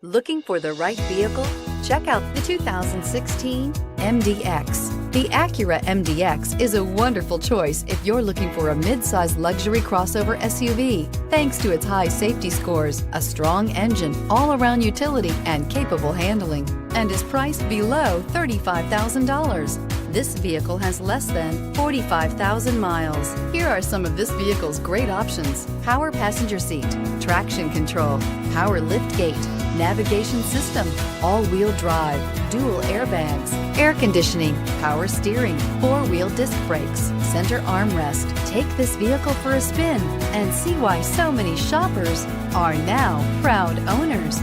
Looking for the right vehicle? Check out the 2016 MDX. The Acura MDX is a wonderful choice if you're looking for a mid-size luxury crossover SUV. Thanks to its high safety scores, a strong engine, all-around utility, and capable handling, and is priced below $35,000. This vehicle has less than 45,000 miles. Here are some of this vehicle's great options: power passenger seat, traction control, power lift gate, navigation system, all-wheel drive, dual airbags, air conditioning, power steering, four-wheel disc brakes, center armrest. Take this vehicle for a spin and see why so many shoppers are now proud owners.